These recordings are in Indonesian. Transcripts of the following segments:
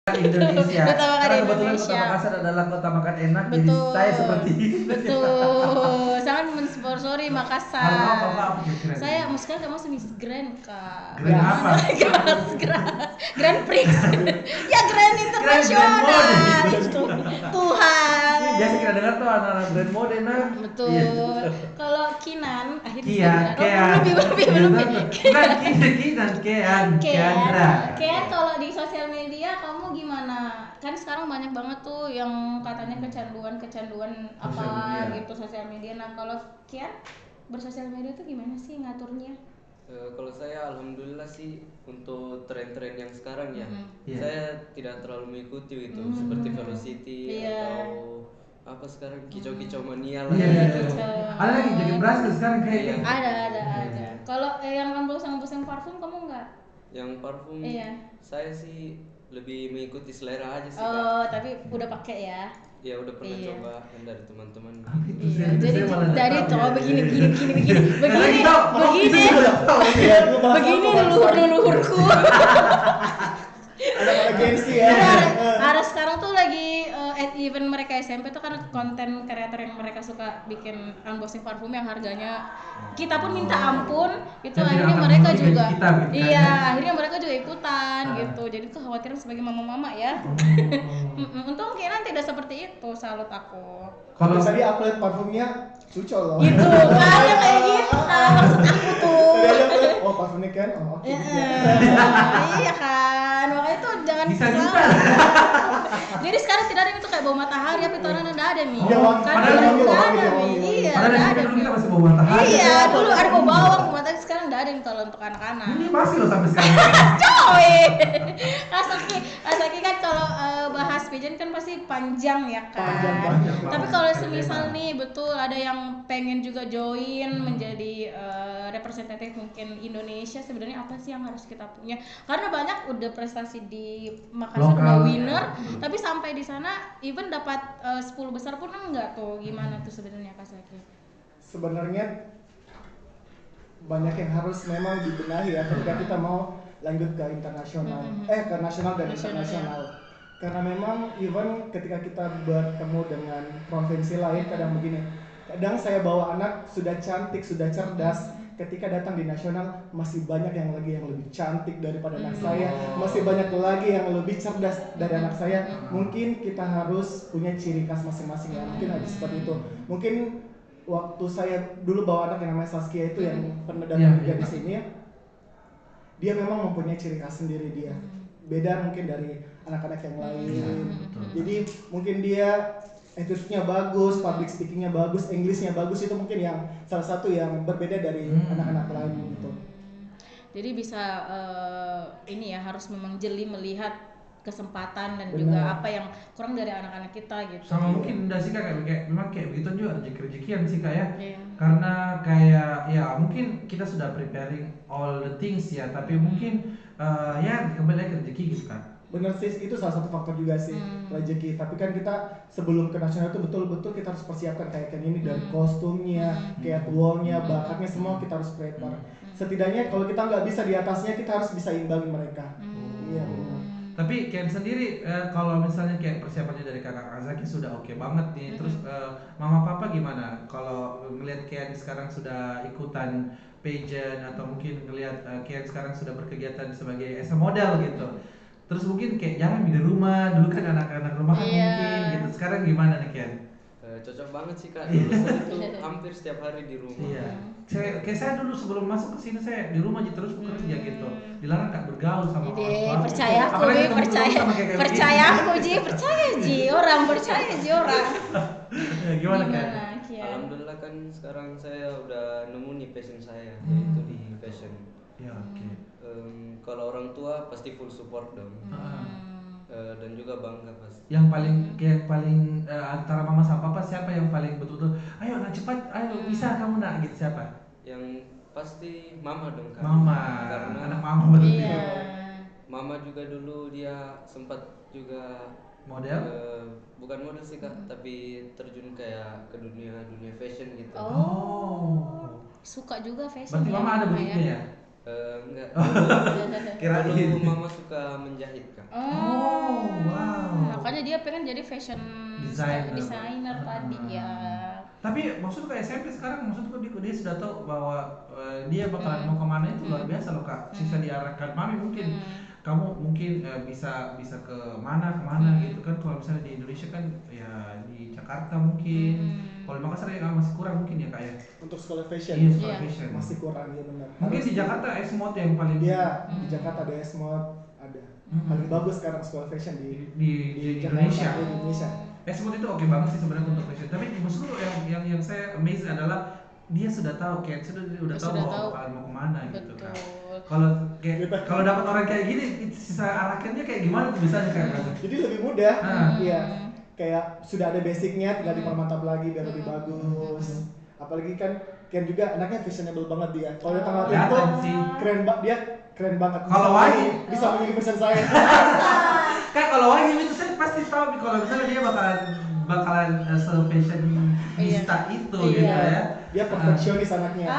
Indonesia. Duta makan Karena kebetulan Kota Indonesia. Makassar adalah kota makan enak, jadi Betul. saya seperti itu. Betul. Sangat mensponsori Kalau Makassar. apa kira-kira? Saya muskal kamu Miss Grand Kak. Grand apa? Grand Prix. Ya Grand Internasional. Grand Mode. Itu. Tuhan. Iya, biasa kita dengar tuh anak-anak brand mode nah. Betul. Kalau Kinan akhirnya Kian, Kean. belum. Bukan Kinan, Kean, Keandra. Kean kalau di sosial media kamu gimana? Kan sekarang banyak banget tuh yang katanya kecanduan apa Sosial media. gitu sosial media. Nah, kalau Kian bersosial media tuh gimana sih ngaturnya? Kalau saya alhamdulillah sih untuk tren-tren yang sekarang ya, Iya. saya tidak terlalu mengikuti itu Hmm. seperti Velocity Iya. atau apa sekarang kicau-kicau mania lah. Iya. Kicau. Ada lagi joget Brasil sekarang kayaknya. Ada. Kalau yang unboxing parfum kamu nggak? Yang parfum Iya. saya sih lebih mengikuti selera aja sih Kak. Oh, tapi udah pakai ya? Ya udah pernah Iya. coba kan dari teman-teman. Iya, jadi dari tahu coba ya. begini Iya. begini leluhurku. Ada gengsi ya. Ada sekarang tuh lagi at event mereka SMP tuh kan konten kreator yang mereka suka bikin unboxing parfum yang harganya kita pun minta ampun itu Dan tidak akhirnya akan mereka mengurangi juga kita, gitu kan, iya ya. akhirnya mereka juga ikutan gitu jadi kekhawatiran sebagai mama-mama ya. Untung kira tidak seperti itu salut aku. Kalau tadi upload parfumnya cucol loh. Gitu kan yang kayak gitu maksud aku tuh. Tadi ada upload, oh parfumnya kan, oh oke. Iya kan makanya tuh jangan Bisa. jadi sekarang tidak ada yang itu kayak bau matahari apa itu orang ada nih Iya, wangi. kan Padahal tidak wangi, ada wangi. nih iya Padahal tidak dari ada dulu nih kita masih bawa matahari. iya dulu ada bau bawang bau matahari sekarang tidak ada nih kalau untuk anak-anak. Ini masih loh sampai sekarang. Coy Asaki kan kalau bahas pigeon kan pasti panjang ya kan. Panjang. Tapi kalau semisal nih betul ada yang pengen juga join menjadi representatif mungkin Indonesia sebenarnya apa sih yang harus kita punya? Karena banyak udah prestasi di Makassar Lokal, udah winner, ya. tapi sampai di sana even dapat 10 besar pun enggak tuh. Gimana tuh sebenarnya Kak Saki? Sebenarnya banyak yang harus memang dibenahi ya ketika kita mau lanjut ke internasional, ke nasional dan Nasional, internasional. Karena memang even ketika kita bertemu dengan provinsi lain kadang begini, kadang saya bawa anak sudah cantik, sudah cerdas, ketika datang di nasional masih banyak yang lebih cantik daripada anak saya, masih banyak lagi yang lebih cerdas dari anak saya. Mungkin kita harus punya ciri khas masing-masing ya, mungkin ada seperti itu. Mungkin waktu saya dulu bawa anak yang namanya Saskia itu yang pernah datang juga di sini, dia memang mempunyai ciri khas sendiri dia. Beda mungkin dari anak-anak yang lain. Jadi mungkin dia attitude-nya bagus, public speaking-nya bagus, English-nya bagus, itu mungkin yang salah satu yang berbeda dari anak-anak lain gitu. Jadi bisa ini ya harus memang jeli melihat kesempatan dan Benar. juga apa yang kurang dari anak-anak kita gitu. Sama mungkin udah sih kak memang kayak begitu juga rezeki-rezekian sih kak ya. Iya. Karena kayak ya mungkin kita sudah preparing all the things ya, tapi mungkin ya kembali lagi ke rezeki gitu kan. Bener sih, itu salah satu faktor juga sih rezeki. Tapi kan kita sebelum ke nasional itu betul-betul kita harus persiapkan kayak ini dari kostumnya, catwalknya, bakatnya semua kita harus prepare. Setidaknya kalau kita nggak bisa di atasnya, kita harus bisa imbangin mereka. Iya benar. Tapi Ken sendiri kalau misalnya kayak persiapannya dari kakak Azaki sudah oke banget nih, terus mama papa gimana? Kalau ngelihat Ken sekarang sudah ikutan pageant atau mungkin ngelihat Ken sekarang sudah berkegiatan sebagai as a model gitu. Terus mungkin kayak jangan di rumah, dulu kan anak-anak rumahan mungkin gitu. Sekarang gimana nih Ken? Cocok banget sih Kak, dulu saya itu hampir setiap hari di rumah. Iya. Saya dulu sebelum masuk ke sini saya di rumah aja terus bekerja gitu. Dilarang Kak bergaul sama orang Jadi tua. percaya aku, Apalagi Ji, ketemu percaya sama kayak percaya begini. aku Ji, percaya Ji, orang percaya Ji orang. Ya, gimana Ken? Kian? Alhamdulillah kan sekarang saya udah nemu nih passion saya, yaitu di fashion. Ya oke. Kalau orang tua pasti full support dong. Dan juga bangga pasti. Yang paling antara mama sama papa siapa yang paling betul-betul ayo nak cepat, ayo bisa kamu nak gitu siapa? Yang pasti mama dong Kak. Mama, Karena anak mama berarti. Iya. mama juga dulu dia sempat juga Model? bukan model sih Kak, tapi terjun kayak ke dunia fashion gitu. Oh. Suka juga fashion. Berarti ya, mama ada Mama butiknya ya? Enggak. Kirain. Dulu mama suka menjahit Kak. Oh, wow. Makanya dia pengen jadi fashion designer tadi ya. Tapi maksudku kayak SMP sekarang, maksudku dia sudah tahu bahwa dia bakalan mau kemana itu luar biasa loh Kak. Sisa diarahkan mami mungkin kamu mungkin bisa ke kemana gitu kan. Kalau misalnya di Indonesia kan ya di Jakarta mungkin. Kalau di Makassar ya masih kurang mungkin ya Kak ya. Untuk sekolah fashion Iya, sekolah fashion. masih kurang ya benar. Mungkin di Jakarta S-Mode yang paling Iya, di Jakarta ada S-Mode ada. Paling bagus sekarang sekolah fashion di Indonesia. Jakarta, di Indonesia. S-Mode itu oke banget sih sebenarnya untuk fashion. Tapi maksudku yang saya amazed adalah dia sudah tahu kayak udah tahu bahwa bakalan mau kemana gitu kan. Kalau dapat orang kayak gini, sisa arahkannya kayak gimana tuh misalnya kayak Jadi lebih mudah, iya. Kayak sudah ada basicnya, tinggal dipermantap lagi biar lebih bagus. Apalagi kan Ken juga anaknya fashionable banget dia. Kalau dia tanggal itu keren banget. Kalau Wahyu bisa memiliki fashion saya. Kan kalau Wahyu itu saya pasti tahu kalau misalnya dia bakalan se-fashionista itu gitu ya. Dia perfeksionis anaknya.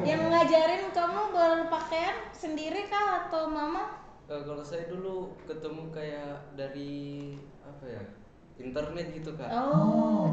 Yang ngajarin kamu berpakaian sendiri kah atau mama? Kalau saya dulu ketemu kayak dari apa ya, internet gitu Kak.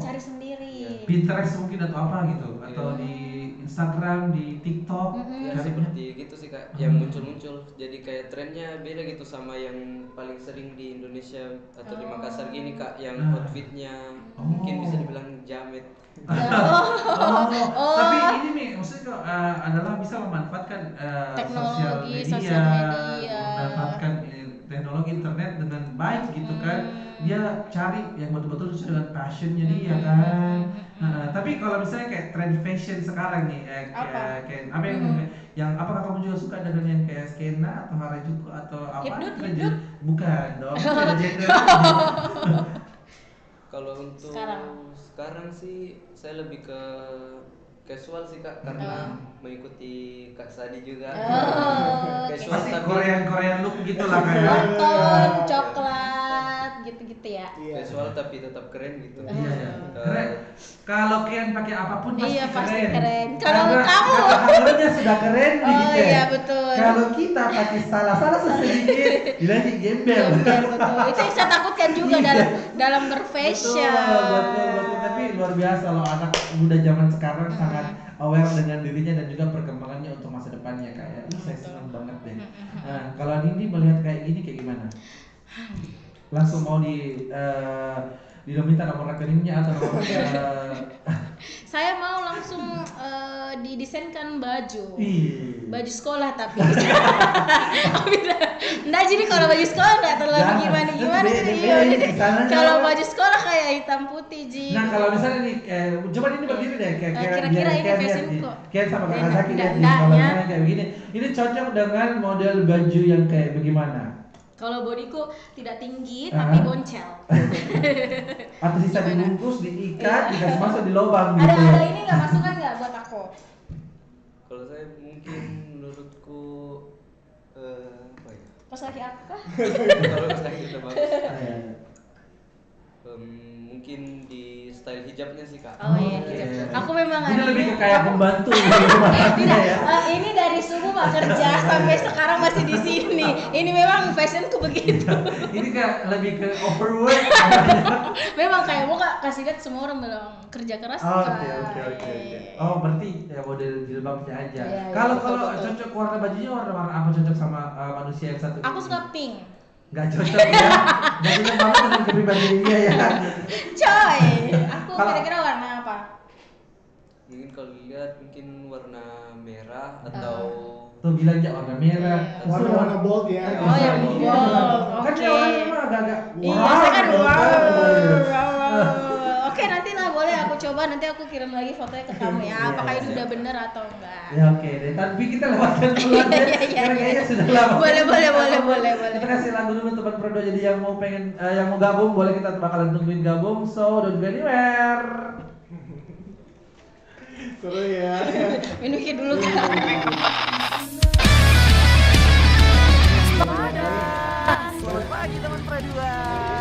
Cari sendiri. Pinterest mungkin atau apa gitu, atau di Instagram, di TikTok. Ya seperti gitu sih Kak, yang muncul-muncul. Jadi kayak trennya beda gitu sama yang paling sering di Indonesia atau di Makassar gini Kak, yang outfitnya mungkin bisa dibilang jamet. Tapi ini nih maksudnya adalah bisa memanfaatkan Teknologi, sosial media, media. memanfaatkan teknologi internet dengan baik gitu kan. Dia cari yang betul-betul sesuai dengan passionnya dia kan. Tapi kalau misalnya kayak trend fashion sekarang nih, kayak apa yang apakah kamu juga suka dengan yang kayak skena atau harajuku atau apa? Hipdut? Bukan dong. Beda genre. Kalau untuk sekarang sih saya lebih ke casual sih Kak, karena mengikuti Kak Sadi juga. Casual Pasti tapi Korean look gitu lah kayak. Nonton, coklat, gitu-gitu ya. casual tapi tetap keren gitu. Iya. Keren. Kalau Ken pakai apapun pasti pasti keren. keren. Kalau kamu Harganya sudah keren nih. iya betul. Kalau kita pakai salah sedikit, bilang gembel. Betul. Itu yang saya takutkan juga dalam berfashion. Betul. Tapi luar biasa loh anak muda zaman sekarang sangat aware dengan dirinya dan juga perkembangannya untuk masa depannya kayak. Ini saya senang banget deh. Nah, kalau Nindi melihat kayak gini kayak gimana? Langsung mau diminta nomor rekeningnya atau nomor Saya mau langsung didesainkan baju. Baju sekolah tapi. Nah, jadi kalau baju sekolah nggak terlalu gimana sih. Kalau baju sekolah kayak hitam putih Ji. Nah, kalau misalnya nih coba ini berdiri deh kira-kira ini fashion kok. Kayak sama Kak Zaki lihat nih kalau misalnya kayak begini. Ini cocok dengan model baju yang kayak bagaimana? Kalau bodiku tidak tinggi tapi boncel. Atau sisa dibungkus, diikat, dikasih masuk di lubang gitu. Ada ini nggak masukan nggak buat aku? Kalau saya mungkin menurutku apa ya? Pas lagi aku kah? Kalau saya kita bagus. Iya. Mungkin di style hijabnya sih Kak. Oh iya, hijab. Aku memang Ini ada. lebih ke kayak pembantu gitu. Tidak, ini dari subuh Pak kerja sampai sekarang masih di sini. Ini memang fashionku begitu. Ini kayak lebih ke overwork. Memang kayak mau kasih lihat semua orang bilang kerja keras. Oke. Oh, berarti ya model jilbabnya aja. Iya, Kalau betul. cocok warna bajunya warna apa cocok sama manusia yang satu? Aku suka pink. Nggak cocok ya. Nggak cocok banget dengan kepribadian dia ya. Coy, aku kira-kira warna apa? Mungkin kalau lihat mungkin warna merah atau Tuh bilang aja warna merah. Warna-warna bold ya. Oh yang bold. Kan dia orangnya emang agak-agak. Iya, saya kan Oke, nanti lah boleh aku coba, nanti aku kirim lagi fotonya ke kamu ya. Apakah ini udah bener atau enggak? Ya oke deh, tapi kita lewatkan dulu aja. Karena kayaknya sudah lama. Boleh. Kita kasih lagu dulu teman Prodo, jadi yang mau yang mau gabung boleh, kita bakalan tungguin gabung. So don't go anywhere. Seru ya. Minum dulu kan. Selamat pagi teman Pradua.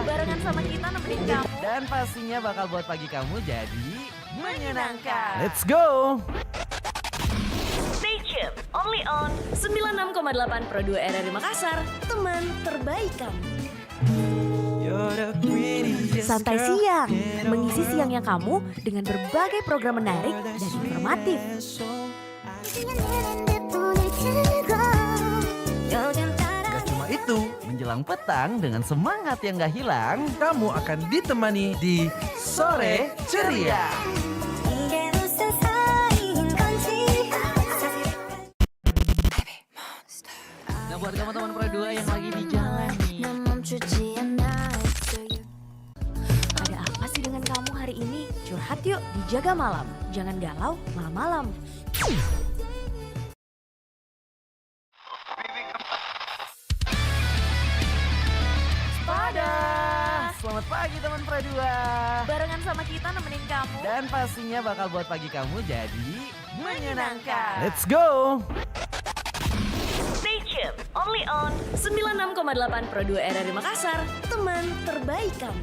Barengan sama kita nemenin kamu. Dan pastinya bakal buat pagi kamu jadi Menyenangkan. Let's go. Stay tuned only on 96,8 Pro 2 RRI Makassar, teman terbaik kamu. Santai siang, mengisi siangnya kamu dengan berbagai program menarik dan informatif. Gak cuma itu, Menjelang petang dengan semangat yang gak hilang. Kamu akan ditemani di Sore Ceria. Nah, buat kamu teman Pro 2 yang lagi di jalan nih, ada apa sih dengan kamu hari ini? Curhat yuk di Jaga Malam. Jangan galau malam-malam. Selamat pagi teman Pro 2. Barengan sama kita nemenin kamu. Dan pastinya bakal buat pagi kamu jadi menyenangkan. let's go. Stay tuned, only on 96,8 Pro 2 RRI Makassar, teman terbaik kamu.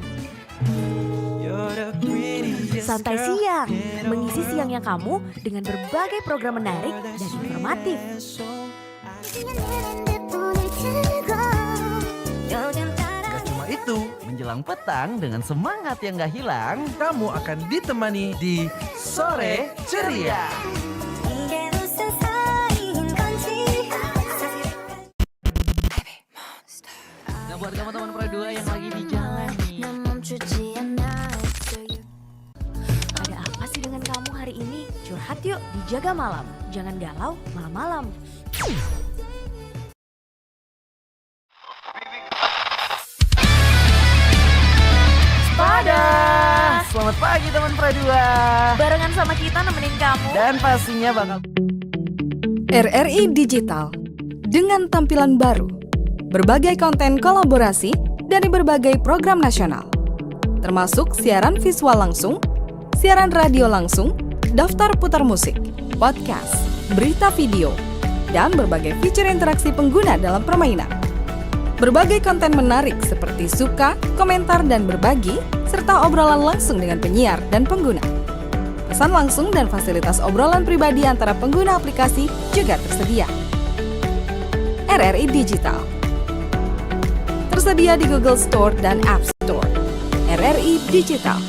Santai siang, mengisi siangnya kamu dengan berbagai program menarik dan informatif. Gak cuma itu, Menjelang petang dengan semangat yang gak hilang. kamu akan ditemani di Sore Ceria. Nah, buat kamu teman Pro 2 yang lagi di jalan nih, ada apa sih dengan kamu hari ini? Curhat yuk di Jaga Malam. Jangan galau malam-malam. Selamat pagi teman Pro 2. Barengan sama kita nemenin kamu. Dan pastinya bakal RRI Digital dengan tampilan baru, berbagai konten kolaborasi dari berbagai program nasional, termasuk siaran visual langsung, siaran radio langsung, daftar putar musik, podcast, berita video, dan berbagai fitur interaksi pengguna dalam permainan. Berbagai konten menarik seperti suka, komentar, dan berbagi, serta obrolan langsung dengan penyiar dan pengguna. Pesan langsung dan fasilitas obrolan pribadi antara pengguna aplikasi juga tersedia. RRI Digital tersedia di Google Store dan App Store. RRI Digital.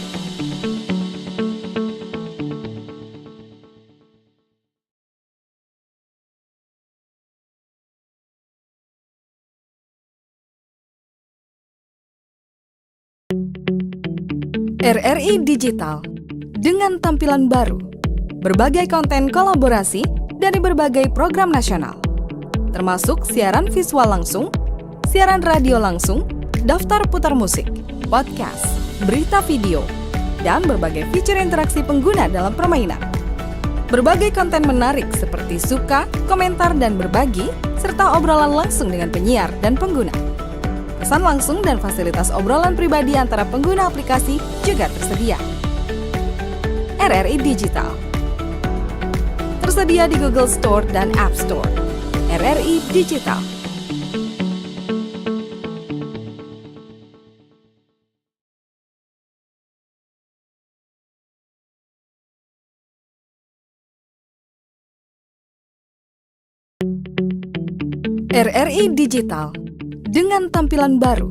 RRI Digital dengan tampilan baru, berbagai konten kolaborasi dari berbagai program nasional, termasuk siaran visual langsung, siaran radio langsung, daftar putar musik, podcast, berita video, dan berbagai fitur interaksi pengguna dalam permainan. Berbagai konten menarik seperti suka, komentar, dan berbagi, serta obrolan langsung dengan penyiar dan pengguna. Pesan langsung dan fasilitas obrolan pribadi antara pengguna aplikasi juga tersedia. RRI Digital tersedia di Google Store dan App Store. RRI Digital. RRI Digital dengan tampilan baru,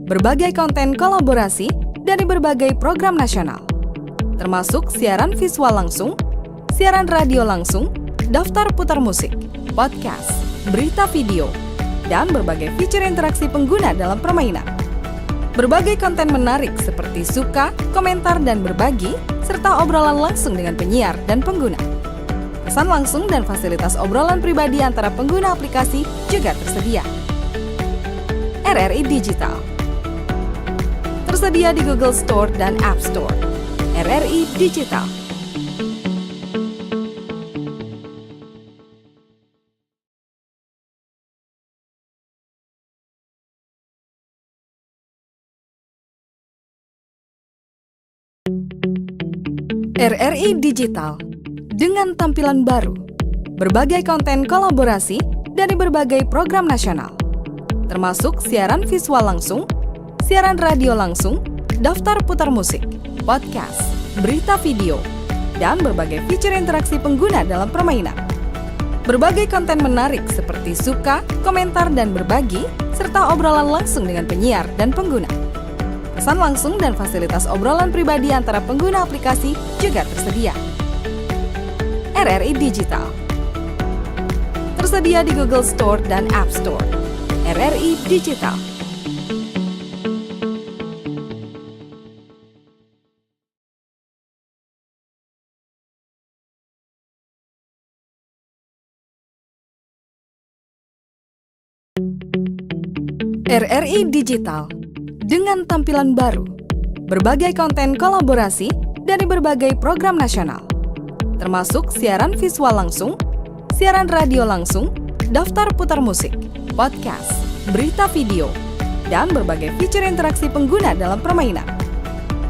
berbagai konten kolaborasi dari berbagai program nasional, termasuk siaran visual langsung, siaran radio langsung, daftar putar musik, podcast, berita video, dan berbagai fitur interaksi pengguna dalam permainan. Berbagai konten menarik seperti suka, komentar, dan berbagi, serta obrolan langsung dengan penyiar dan pengguna. Pesan langsung dan fasilitas obrolan pribadi antara pengguna aplikasi juga tersedia. RRI Digital tersedia di Google Store dan App Store. RRI Digital. RRI Digital dengan tampilan baru, berbagai konten kolaborasi dari berbagai program nasional, termasuk siaran visual langsung, siaran radio langsung, daftar putar musik, podcast, berita video, dan berbagai fitur interaksi pengguna dalam permainan. Berbagai konten menarik seperti suka, komentar, dan berbagi, serta obrolan langsung dengan penyiar dan pengguna. Pesan langsung dan fasilitas obrolan pribadi antara pengguna aplikasi juga tersedia. RRI Digital tersedia di Google Store dan App Store. RRI Digital. RRI Digital dengan tampilan baru, berbagai konten kolaborasi dari berbagai program nasional, termasuk siaran visual langsung, siaran radio langsung, daftar putar musik, podcast, berita video, dan berbagai fitur interaksi pengguna dalam permainan.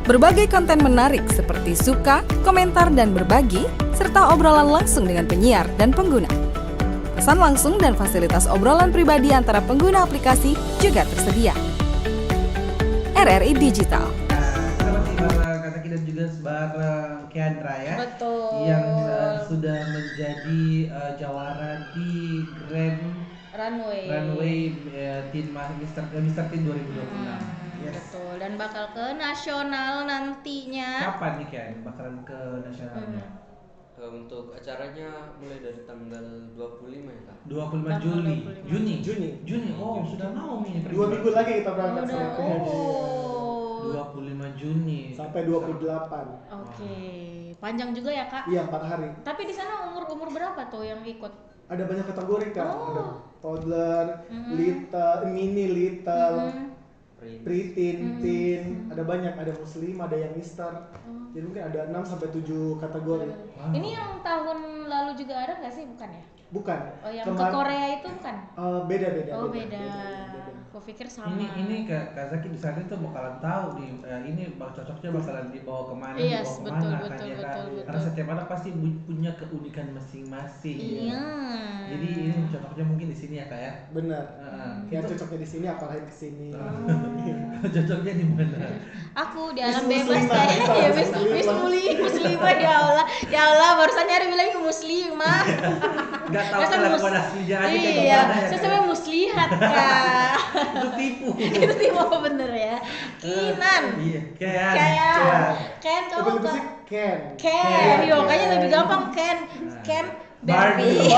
Berbagai konten menarik seperti suka, komentar, dan berbagi, serta obrolan langsung dengan penyiar dan pengguna. Pesan langsung dan fasilitas obrolan pribadi antara pengguna aplikasi juga tersedia. RRI Digital. Kita masih bareng Kak Zaki dan juga bareng Kiandra ya. Betul. Yang sudah menjadi jawara di Grand Runway Mr. Teen 2026. Yes. Betul, dan bakal ke nasional nantinya. Kapan nih Kian bakalan ke nasionalnya? Untuk acaranya mulai dari tanggal 25 ya Kak. 25 Juni. Oh, sudah mau nih. 2 minggu lagi kita berangkat sampai 25 Juni sampai 28. Oke. Panjang juga ya, Kak? Iya, 4 hari. Tapi di sana umur berapa tuh yang ikut? Ada banyak kategori Kak. Ada toddler, little, mini little, preteen, teen, ada banyak, ada muslim, ada yang mister. Jadi mungkin ada 6 sampai 7 kategori. Wow. Ini yang tahun lalu juga ada nggak sih? Bukan ya? Bukan. Oh, yang ke Korea itu bukan? Beda. Oh, beda. Aku pikir sama. Ini Kak Zaki di sana tuh bakalan tahu nih ini cocoknya bakalan dibawa kemana, Yes, dibawa kemana betul, kan ya betul, Kak. betul. Karena setiap anak pasti punya keunikan masing-masing. Iya. Ya. Jadi ini cocoknya mungkin di sini ya Kak ya. Benar. Yang cocoknya di sini apalagi ke sini. Cocoknya di mana? Aku di alam bebas kayaknya ya muslimah ya Allah barusan nyari bilang muslimah. Enggak tahu kelakuan aslinya aja kayak iya, gimana ya. Saya sampai muslihat Kak. Itu tipu. Itu tipu bener ya. Kinan. Iya, Ken kamu Lebih sih Ken. Yo kayaknya lebih gampang Ken Barbie.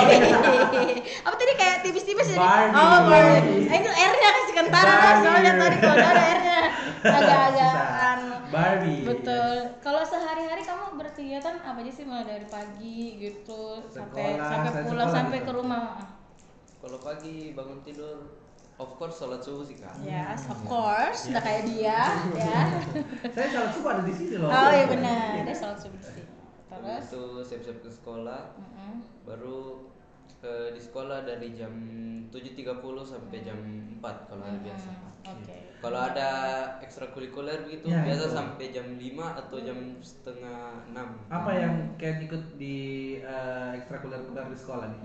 Apa tadi kayak tipis-tipis jadi? Oh, Barbie. Ini R-nya kasih kentara kan soalnya tadi kalau ada R-nya agak-agak Barbie. Betul. Kalau sehari-hari kamu berkegiatan apa aja sih mulai dari pagi gitu sampai pulang sampai ke rumah? Kalau pagi bangun tidur, of course sholat subuh sih Kak. Yes, of course. Udah kayak dia, ya. Saya sholat subuh ada di sini loh. Oh iya benar, dia sholat subuh sih. Terus itu siap-siap ke sekolah. Baru di sekolah dari jam 7.30 sampai jam 4 kalau hari biasa. Oke. Kalau ada ekstrakurikuler begitu Ya, biasa itu. sampai jam 5 atau jam setengah 6. Apa yang kayak ikut di ekstrakurikuler di sekolah nih?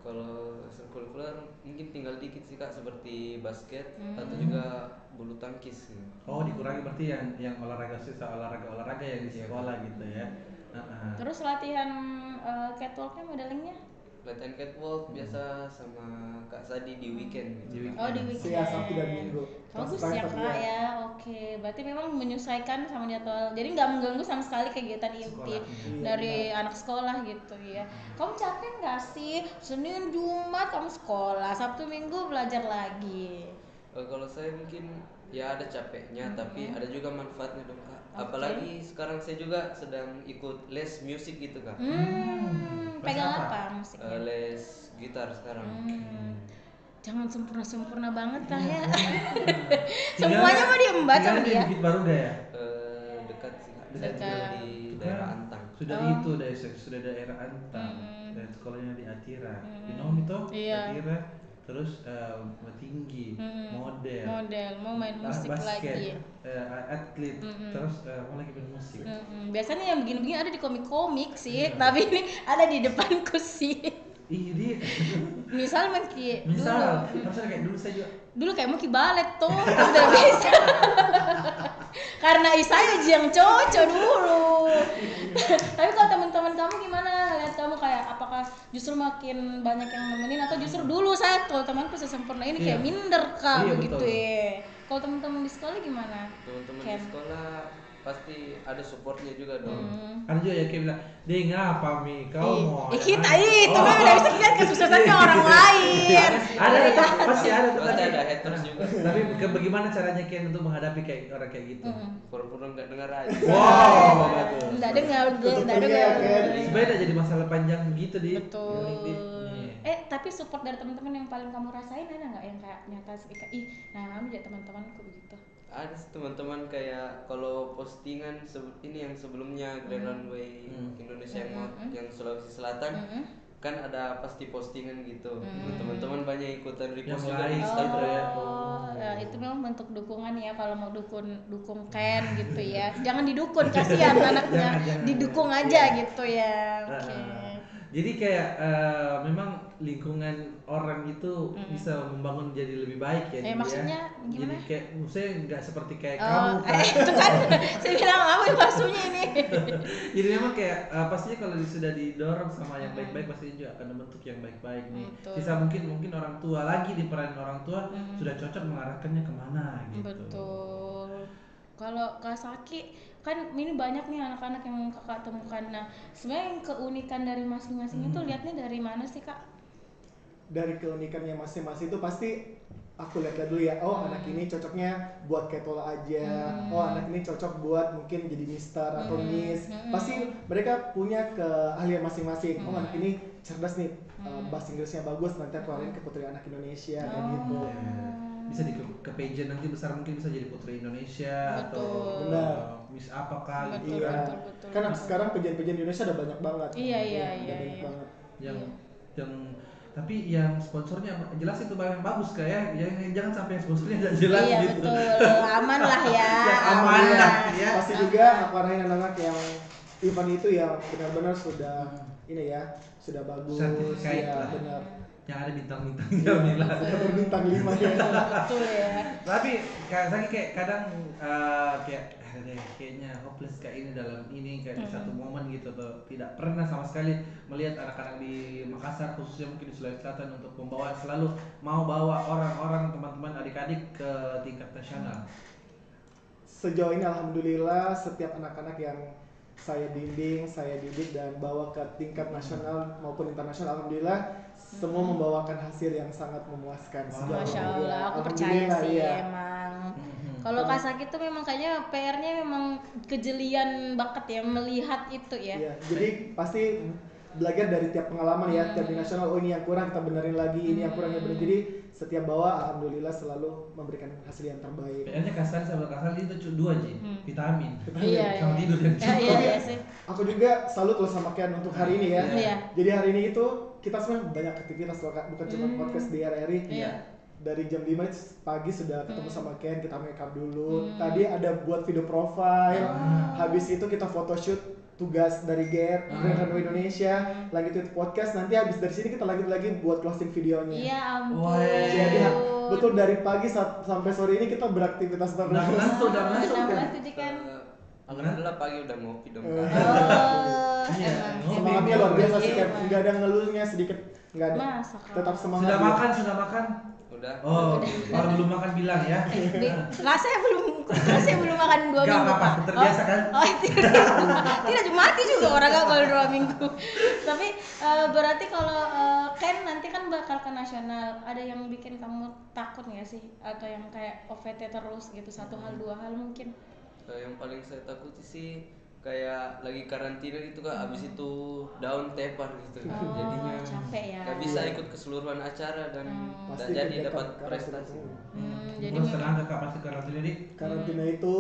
Kalau ekstrakurikuler mungkin tinggal dikit sih Kak, seperti basket atau juga bulu tangkis gitu. Oh, dikurangi berarti yang olahraga yang di sekolah gitu ya. Terus latihan catwalknya modelingnya? Latihan catwalk biasa sama Kak Sadi di weekend gitu. Oh di weekend. Siang, Sabtu dan Minggu. Bagus Pas ya banget, Kak ya. Oke, berarti memang menyesuaikan sama jadwal. Jadi nggak mengganggu sama sekali kegiatan inti dari anak sekolah gitu ya. Kamu capek nggak sih? Senin, Jumat kamu sekolah, Sabtu, Minggu belajar lagi. Kalau saya mungkin ya ada capeknya tapi ada juga manfaatnya dong Kak. Apalagi sekarang saya juga sedang ikut les musik gitu Kak. Pegang apa musiknya? Les gitar sekarang. Jangan sempurna banget lah ya. Semuanya mah diembat sama dia. Bukit Baru gak ya? Dekat sih Kak. Dekat. Tinggal di daerah Antang. Sudah daerah Antang. Dan sekolahnya di Atira. Di Nom itu Iya. Atira. Terus tinggi, model mau main musik basket, lagi. atlet, terus mau lagi main musik. Biasanya yang begini-begini ada di komik-komik sih, tapi ini ada di depanku sih. Ini Misal harusnya kayak dulu saya juga. dulu kayak mau balet tuh, udah bisa. Karena saya yang cocok dulu. Tapi kalau teman-teman kamu gimana? Lihat kamu kayak apakah justru makin banyak yang nemenin atau justru dulu saya kalau temanku sesempurna ini Iya. kayak minder kak Iya, begitu betul. ya. Kalau teman-teman di sekolah gimana? Teman-teman Ken? di sekolah pasti ada supportnya juga dong. Ada juga ya kayak bilang, "Deh ngapa Mi? Kau mau Ih, yang kita mana?" itu Oh. kan nggak bisa lihat kesuksesannya orang lain. Ada, pasti ada tuh. Pasti tapi- ada haters juga. Tapi bagaimana caranya Ken untuk menghadapi kayak orang kayak gitu? Pura-pura nggak dengar aja. Wow, bagus. Nggak dengar, Tutup nggak telinga ya, dengar. Ken. Supaya tidak jadi masalah panjang gitu di. Betul. Nih. Tapi support dari teman-teman yang paling kamu rasain ada nggak yang kayak nyata kayak ih, nah kamu jadi teman-temanku begitu. Ada sih teman-teman kayak kalau postingan ini yang sebelumnya Grand Runway Indonesia yang Sulawesi Selatan kan ada pasti postingan gitu. Teman-teman banyak ikutan repost Yang juga di like Instagram. gitu ya. Ya, itu memang bentuk dukungan ya kalau mau dukung Ken gitu ya. Jangan didukun kasihan anaknya. Jangan. Didukung aja gitu ya. Oke. Jadi kayak memang lingkungan orang itu bisa membangun jadi lebih baik ya. Jadi maksudnya ya. gimana? Jadi kayak maksudnya nggak seperti kayak Oh, kamu kan. itu kan saya bilang apa maksudnya ini? Jadi memang kayak pastinya kalau sudah didorong sama yang baik-baik pastinya juga akan membentuk yang baik-baik nih. Betul. Sisa mungkin orang tua lagi di peran orang tua sudah cocok mengarahkannya kemana gitu. Betul. Kalau Kak Saki kan ini banyak nih anak-anak yang kakak temukan. Nah, sebenarnya yang keunikan dari masing-masing itu lihatnya dari mana sih Kak? Dari keunikannya masing-masing itu pasti aku lihat dulu ya, oh anak ini cocoknya buat ketola aja, oh anak ini cocok buat mungkin jadi mister atau miss. Pasti mereka punya keahlian masing-masing. Oh anak ini cerdas nih, bahasa Inggrisnya bagus, nanti aku arahin ke Putri Anak Indonesia kayak gitu. Bisa di ke pageant nanti besar mungkin bisa jadi Putri Indonesia atau Benar. Miss apakah gitu Betul, kan. betul. Kan sekarang pejabat-pejabat Indonesia ada banyak banget. Iya, Udah banyak iya. banget. yang tapi yang sponsornya jelas itu yang bagus kayak yang jangan sampai sponsornya nggak jelas Iya gitu. betul, aman lah ya. Ya, aman lah ya. Pasti juga aku arahin anak-anak yang event itu yang benar-benar sudah ini ya, sudah bagus. Sertifikat Ya, lah. benar. Yang ada bintang-bintangnya Mila. Sudah berbintang 5 ya. Betul ya. Tapi kayak kadang kayak deh kayaknya hopeless kayak ini dalam ini kayak di satu momen gitu tuh tidak pernah sama sekali melihat anak-anak di Makassar khususnya mungkin di Sulawesi Selatan untuk selalu mau bawa orang-orang teman-teman adik-adik ke tingkat nasional. Sejauh ini alhamdulillah setiap anak-anak yang saya bimbing, saya didik dan bawa ke tingkat nasional maupun internasional alhamdulillah semua membawakan hasil yang sangat memuaskan. Sejauh Masya ini. Allah, Ya, aku percaya alhamdulillah, sih iya. emang. Kalau Kak Sakit tuh memang kayaknya PR-nya memang kejelian bakat ya melihat itu ya. Iya, jadi pasti belajar dari tiap pengalaman ya, tiap di nasional, oh ini yang kurang kita benerin lagi, ini yang kurang kita benerin. Jadi setiap bawa alhamdulillah selalu memberikan hasil yang terbaik. PR-nya kasar sama kasar itu dua aja, vitamin. Iya, Sama iya. tidur yang cukup. Iya sih. Aku juga salut loh sama Kian untuk hari ini ya. Iya. Jadi hari ini itu kita sebenarnya banyak aktivitas loh Kak, bukan cuma podcast di RRI. Iya. Dari jam 5 pagi sudah ketemu sama Ken, kita make up dulu. Tadi ada buat video profile. Habis itu kita photoshoot tugas dari GR Grand Runway Indonesia. Lanjut itu podcast, nanti habis dari sini kita lanjut lagi buat closing videonya. Iya ampun. Wah. Jadi betul dari pagi sampai sore ini kita beraktivitas terus. Udah ngantuk Kenapa kan. tuh kan? Alhamdulillah pagi udah ngopi dong. Oh, Iya, emang. Semangatnya luar biasa sih Iya, Ken, nggak ada ngeluhnya sedikit, nggak ada. Masa, Kak? Tetap semangat. Sudah ya. makan? Udah. Oh, kalau belum makan bilang ya. Rasanya belum makan 2 Gak minggu. apa-apa, Pak. terbiasa kan? Oh, tidak cuma mati juga orang Kak kalau 2 minggu. Tapi berarti kalau Ken nanti kan bakal ke nasional, ada yang bikin kamu takut nggak sih? Atau yang kayak OVT terus gitu, satu hal 2 hal mungkin? Yang paling saya takuti sih kayak lagi karantina gitu Kak, abis itu daun tepar gitu. Jadinya capek ya. nggak bisa ikut keseluruhan acara dan nggak Pasti jadi kegiatan dapat karantina. prestasi. Jadi Terus tenaga Kak pasti karantina nih. Karantina itu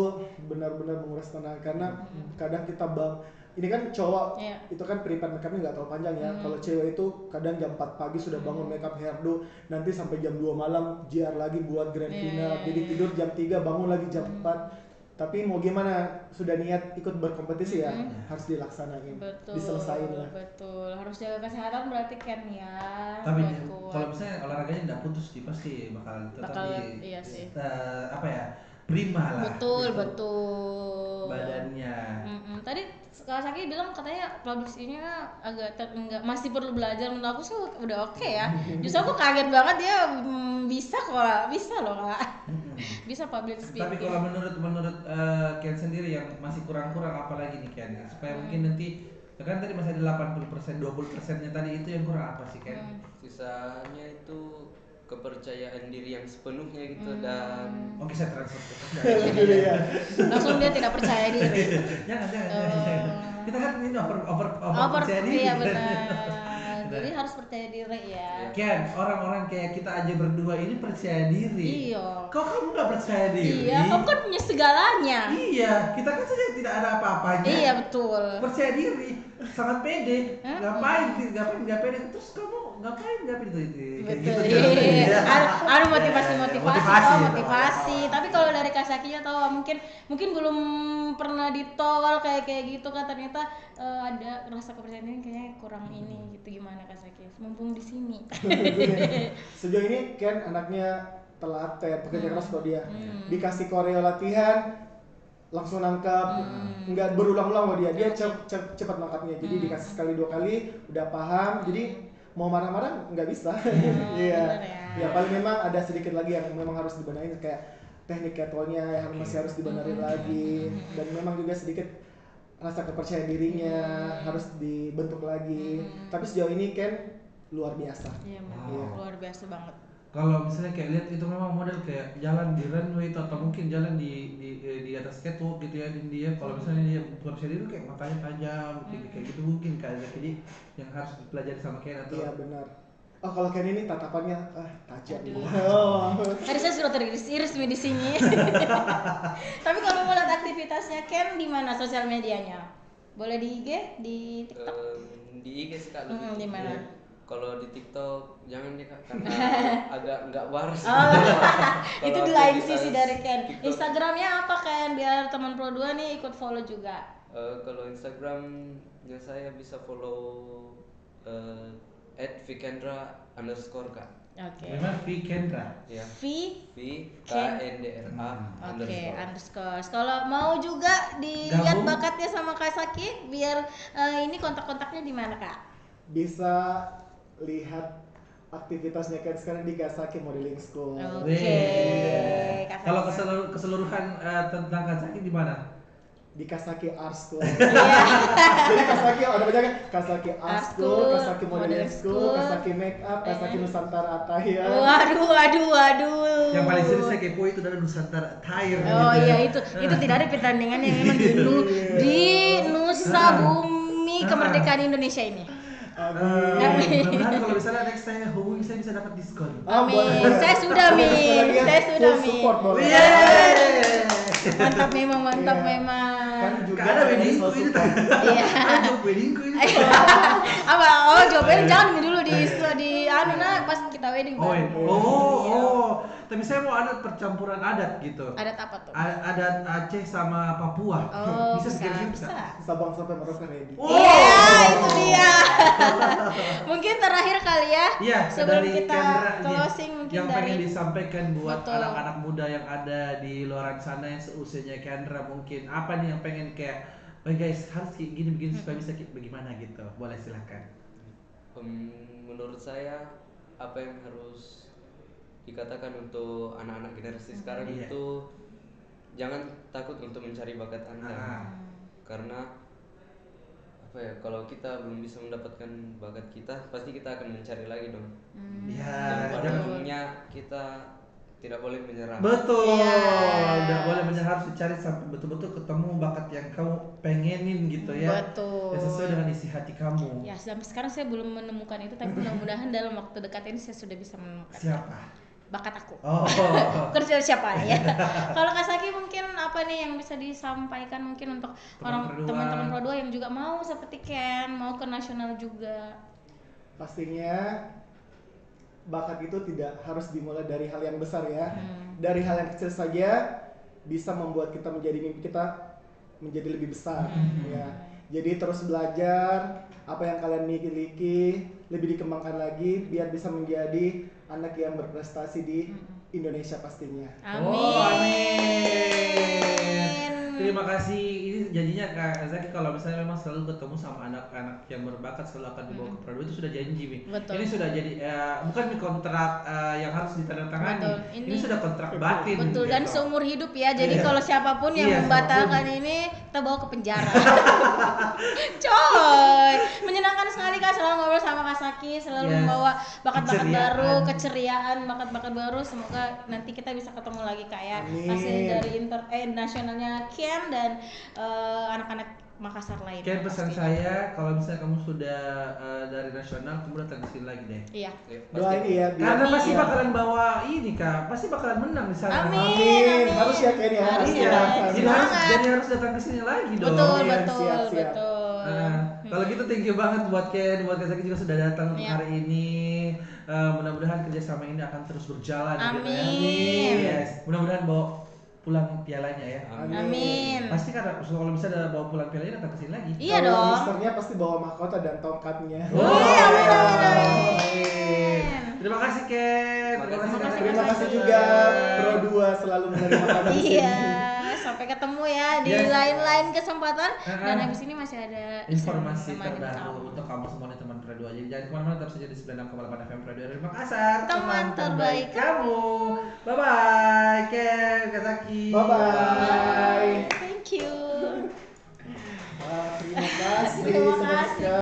benar-benar menguras tenaga karena kadang kita ini kan cowok Iya. itu kan prepared make upnya nggak terlalu panjang ya. Kalau cewek itu kadang jam 4 pagi sudah bangun make up hairdo, nanti sampai jam 2 malam JR lagi buat grand final. Jadi tidur jam 3 bangun lagi jam 4. Tapi mau gimana, sudah niat ikut berkompetisi ya, harus dilaksanain, Betul. diselesain lah. Betul. Harus jaga kesehatan berarti Ken ya. Tapi buat kuat. kalau misalnya olahraganya nggak putus sih pasti bakal tetap Bakal, di iya sih. apa ya prima lah. Betul, gitu. betul. Badannya. Tadi Kawasaki bilang katanya produksinya agak enggak, masih perlu belajar. Menurut aku sih udah oke ya. Justru aku kaget banget dia bisa kok, bisa loh Kak. Bisa public speaking. Tapi kalau menurut Ken sendiri yang masih kurang-kurang apalagi nih Ken? Supaya mungkin nanti kan tadi masih ada 80%, 20%-nya tadi itu yang kurang apa sih Ken? Sisanya itu kepercayaan diri yang sepenuhnya gitu dan Oke, saya transfer ke Langsung dia tidak percaya diri. jangan. Kita kan ini over percaya diri. Iya benar. Jadi harus percaya diri ya. Ken, orang-orang kayak kita aja berdua ini percaya diri. Iya. Kok kamu nggak percaya diri? Iya, kamu kan punya segalanya. Iya, kita kan saja tidak ada apa-apanya. Iya betul. Percaya diri, sangat pede. Ngapain nggak pede? Terus kamu ngapain nggak pede itu? Kayak Betul. gitu. Iya. Ada motivasi. Motivasi. Tapi kalau dari Kasakinya tahu mungkin belum pernah ditol kayak gitu kan, ternyata ada rasa kepercayaan diri kayaknya kurang ini gitu. Gimana Kasaki? Mumpung di sini. Sejauh ini Ken anaknya telaten, pekerja keras kok dia. Dikasih koreo latihan langsung nangkap, nggak berulang-ulang loh dia cepat nangkapnya. Jadi dikasih sekali 2 kali udah paham. Jadi mau marah-marah nggak bisa. Iya. Ya paling memang ada sedikit lagi yang memang harus dibenahin, kayak teknik catwalknya yang masih harus dibenerin lagi, dan memang juga sedikit rasa kepercayaan dirinya harus dibentuk lagi. Tapi sejauh ini Ken luar biasa. Iya, memang luar biasa banget. Kalau misalnya kayak lihat itu memang model kayak jalan di runway atau mungkin jalan di atas catwalk gitu ya di India. Kalau misalnya dia bukan bisa itu kayak matanya tajam kayak gitu mungkin kayak jadi yang harus dipelajari sama Ken atau. Iya benar. Oh kalau Ken ini tatapannya tajam. Tadi saya sudah teriris-iris di sini. Tapi kalau mau lihat aktivitasnya Ken di mana sosial medianya? Boleh di IG, di TikTok? Di IG sih Kak lebih. Di mana? Kalau di TikTok jangan deh Kak, karena agak nggak waras. Itu di lain sisi dari Ken. TikTok. Instagramnya apa Ken? Biar teman Pro 2 nih ikut follow juga. Kalau Instagramnya saya bisa follow @vikendra_ Kak. Oke. Memang Vikendra. Ya. Oke, VKNDRA underscore. Kalau mau juga dilihat bakatnya sama Kasaki, biar ini kontak-kontaknya di mana Kak? Bisa lihat aktivitasnya Ken sekarang di Kasaki Modeling School. Oke. Kalau keseluruhan tentang Kasaki di mana? Di Kasaki Art School. Jadi Kasaki ada banyak kan? Kasaki Art School, Kasaki Modeling School, Kasaki Makeup, Kasaki Nusantara Attire. Waduh. Yang paling serius saya kepo itu adalah Nusantara Attire. Oh iya itu tidak ada pertandingannya memang di Nusa Bumi Kemerdekaan Indonesia ini. Amin. Mudah-mudahan kalau misalnya next time hubungi saya bisa dapat diskon. Amin. Saya sudah support boleh. Mantap memang. Kan juga ada weddingku ini. Iya. Ada weddingku ini. Apa? Oh, jawabnya jangan dulu di pas kita wedding. Oh. Tapi saya mau adat percampuran adat gitu. Adat apa tuh? Adat Aceh sama Papua. Oh, bisa. Sabang sampai Merauke ready. Iya, itu dia. Mungkin terakhir kali ya. Iya, sebelum dari kita Kendra closing mungkin yang dari pengen disampaikan buat Betul. anak-anak muda yang ada di luar sana yang seusianya Kendra mungkin apa nih yang pengen kayak guys harus kayak gini begini supaya bisa bagaimana gitu. Boleh silakan. Menurut saya apa yang harus dikatakan untuk anak-anak generasi sekarang itu jangan takut untuk mencari bakat Anda. Karena apa ya, kalau kita belum bisa mendapatkan bakat kita, pasti kita akan mencari lagi dong. Ya, pada umumnya kita tidak boleh menyerah. Betul. Tidak boleh menyerah, harus dicari sampai betul-betul ketemu bakat yang kamu pengenin gitu ya. Betul. Yang sesuai dengan isi hati kamu. Ya, sampai sekarang saya belum menemukan itu, tapi mudah-mudahan dalam waktu dekat ini saya sudah bisa menemukan. Siapa? Bakat aku. Oh. Kerja siapa ya? Kalau Kasaki mungkin apa nih yang bisa disampaikan mungkin untuk teman-teman Pro 2 yang juga mau seperti Ken, mau ke nasional juga. Pastinya bakat itu tidak harus dimulai dari hal yang besar ya. Dari hal yang kecil saja bisa membuat kita menjadi mimpi kita menjadi lebih besar ya. Jadi terus belajar apa yang kalian miliki, lebih dikembangkan lagi biar bisa menjadi anak yang berprestasi di Indonesia pastinya. Amin. Oh, amin. Terima kasih. Ini jadinya Kak Zaki kalau misalnya memang selalu ketemu sama anak-anak yang berbakat selalu akan dibawa ke Prado itu sudah janji, Mi. Betul. Ini sudah jadi bukan kontrak yang harus ditandatangani. Betul. Ini sudah kontrak batin. Betul, dan gitu. seumur hidup ya. Jadi Iya. kalau siapapun yang Iya, membatalkan ini, kita bawa ke penjara. Coy, menyenangkan sekali Kak selalu ngobrol sama Kak Saki, selalu Yes. membawa bakat-bakat Keceriaan. baru, keceriaan, bakat-bakat baru. Semoga nanti kita bisa ketemu lagi Kak ya. Amin. Hasil dari nasionalnya Ken dan anak-anak Makassar lain. Ken, pesan saya kalau misalnya kamu sudah dari nasional, kamu datang ke sini lagi deh. Iya. Doain ya. Karena biar- pasti iya. bakalan bawa ini Kak, pasti bakalan menang di sana. Amin. Amin. Harus ya Ken ya. Harus Iya, ya. jadi harus, Semangat. jadi harus datang ke sini lagi dong. Betul, Iya, betul, siap. betul. Kalau gitu thank you banget buat Ken, buat Kak Zaki juga sudah datang untuk Iya. hari ini. Mudah-mudahan kerjasama ini akan terus berjalan gitu ya. Amin. Yes. Mudah-mudahan bawa pulang pialanya ya. Amin. Pasti kan kalau bisa ada bawa pulang pialanya datang ke sini lagi. Iya Kalau dong. misternya pasti bawa mahkota dan tongkatnya. Oh, amin, amin, amin. amin. Terima kasih Ken. Terima kasih, Kak Zaki. Terima kasih juga Pro 2 selalu menerima kami di sini. Iya, sampai ketemu ya di Yes. lain-lain kesempatan. Uh-uh. Dan habis ini masih ada Informasi teman terbaru untuk kamu semua nih teman Prado aja. Jangan kemana-mana, tetap saja di 96,8 FM Prado dari Makassar. Teman terbaik kamu. Bye bye, Ken, Kak Zaki. Bye bye. Thank you. Terima kasih. Terima Sobat kasih. Setia.